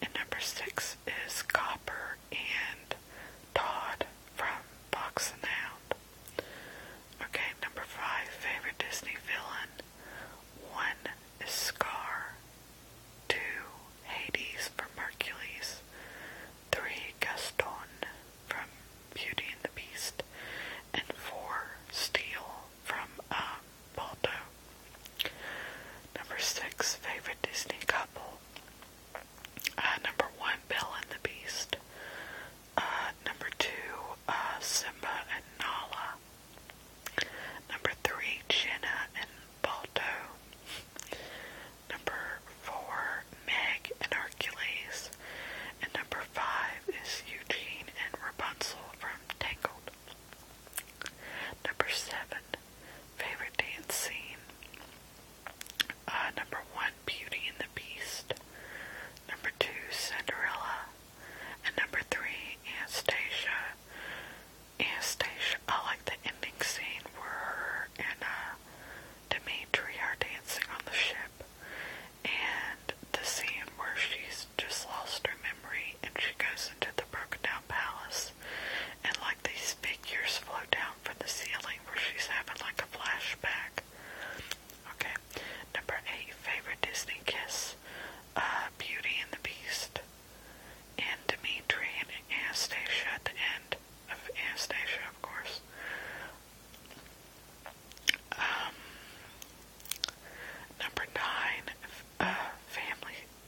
And number 6 is Copper and Todd from Fox and the Hound. Okay, number 5, favorite Disney villain. 1 is Scar. 2, Hades from Hercules. 3, Gaston from Beauty and the Beast. And 4, Steel from Balto. Number 6, favorite Disney couple. Number 1, Belle and the Beast. Number 2, Simba and Nala. Number 3, Jenna and Balto. Number 4, Meg and Hercules. And number 5 is Eugene and Rapunzel from Tangled. Number 7, favorite dance scene. Number 1, Beauty and the Beast. Number 2, Cinderella. And number 3, Anastasia. I like the ending scene where her and Dimitri are dancing on the ship. And the scene where she's just lost her memory and she goes into the broken down palace. And like these figures float down from the ceiling where she's having like a flashback. Okay. Number 8, favorite Disney kiss. Beauty and the Beast. And Dimitri and Anastasia at the end of Anastasia, of course. Number 9,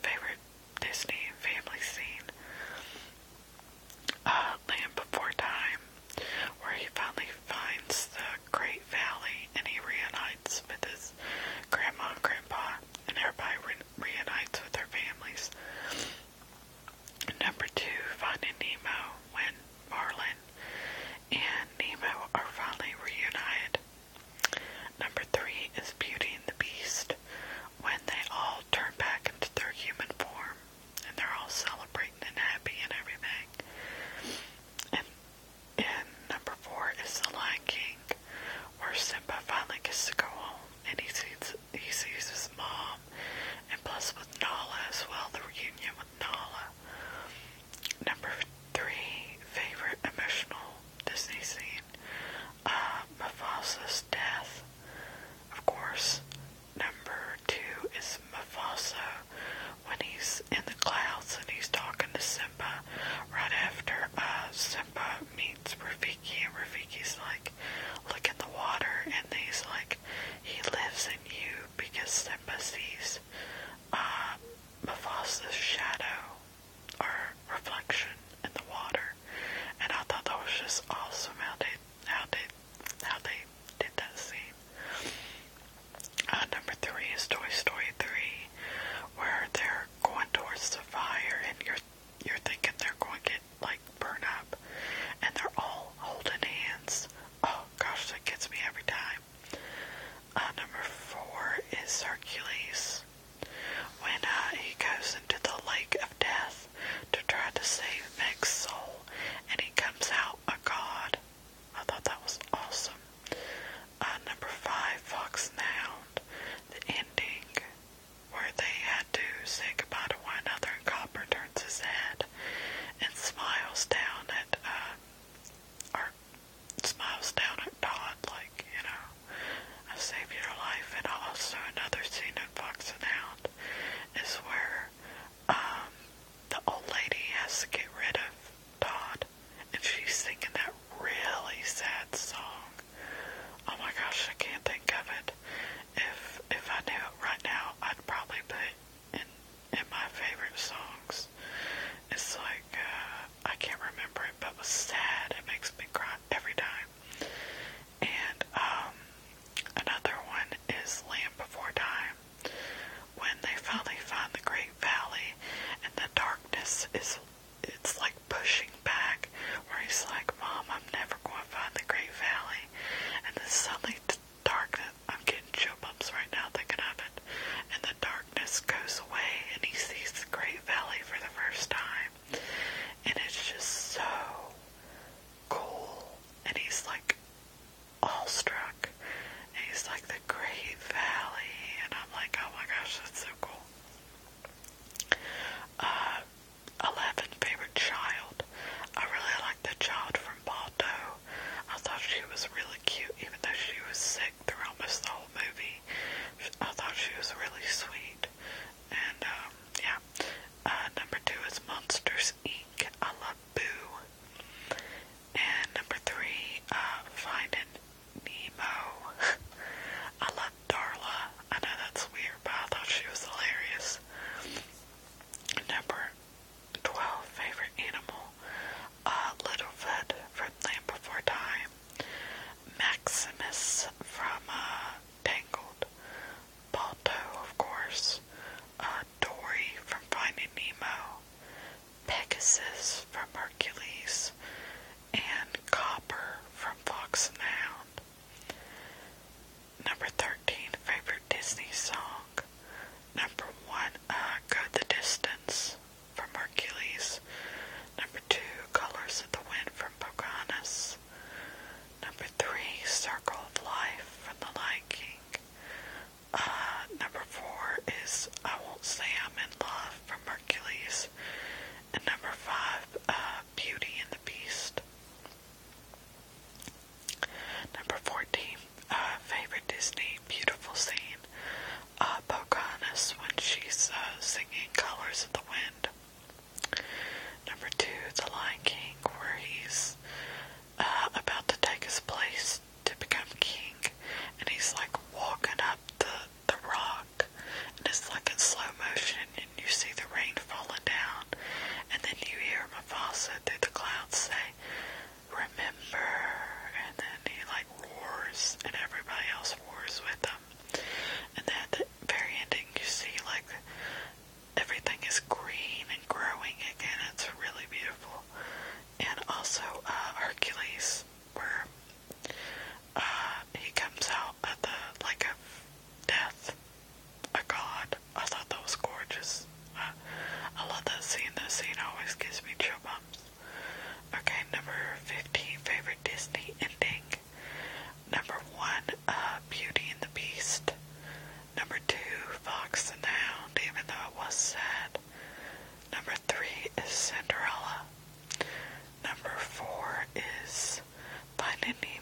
favorite Disney family scene. Land Before Time, where he finally finds the Great Valley and he reunites with his grandma and grandpa, and everybody reunites with their families. Number 2, Finding Nemo, when Marlin and Nemo are finally reunited. Number 3 is Beauty and the Beast, when they all turn back into their human form, and they're all celebrating and happy and everything. And number 4 is The Lion King, where Simba finally gets to go home, and he sees his mom, and plus with Nala as well, the reunion with Nala. Number 3, favorite emotional Disney scene. Mufasa's death, of course. Number 2 is Mufasa when he's in the clouds and he's talking to Simba right after Simba meets Rafiki, and Rafiki's like, look in the water, and he's like, he lives in you, because Simba sees Mufasa's shadow or reflection in the water. And I thought that was just awesome how they did that scene. Number 3 is Toy Story 3, where they're going towards the fire and you're thinking they're going to get like burned up, and they're all holding hands. Oh gosh, that gets me every time. Number 4 is Hercules, when he goes into the lake of death to try to save Meg's soul, and he comes out a god. I thought that was awesome. Number 5, Fox and the Hound, the ending where they had to say goodbye to one another, and Copper turns his head and smiles down at Todd, like, you know, I saved your life. And also another scene in Fox and the Hound is where the old lady has to get rid of Todd, and she's singing that really sad song. Oh my gosh, I can't think of it. If I knew it right now, I'd probably put it in my favorite songs. It's like, I can't remember it, but it was sad. It makes me cry every time. And another one is Land Before Time, when they finally find the Great Valley, and the darkness it's like pushing back, where he's like, Mom, I'm never going to find the Great Valley. And then suddenly the darkness, I'm getting chill bumps right now thinking of it, and the darkness goes away, and he sees the Great Valley for the first time. And it's just so cool. And he's like awestruck. And he's like, the Great Valley. And I'm like, oh my gosh, that's so cool. Kisses from Hercules, and Copper from Fox and the Hound. Number 13, favorite Disney song. Number 1, Go the Distance from Hercules. Number 2, Colors of the Wind from Pocahontas. Number 3, Circle of Life from The Lion King. Number 4 is I Won't Say I'm in Love from Hercules. And number 5, Beauty and the Beast. Number 14, favorite Disney beautiful scene. Pocahontas when she's singing Colors of the Wind. Number 2, The Lion King, where he's about to take his place to become king, and he's like walking up the rock, and it's like in slow motion, and you see the rain falling down, and then you hear Mufasa through the clouds say, "Remember," and then he like roars, and everybody else roars with him. And then at the very ending, you see like everything is green and growing again. It's really beautiful. And also Hercules, where he comes out of the lake of death, a god. I thought that was gorgeous. I love that scene. That scene always gives me chill bumps. Okay, number 15, favorite Disney ending. Number 1, Beauty and the Beast. Number 2, Fox and the Hound, even though it was sad. Number 3 is Cinderella. Number 4 is Finding Nemo.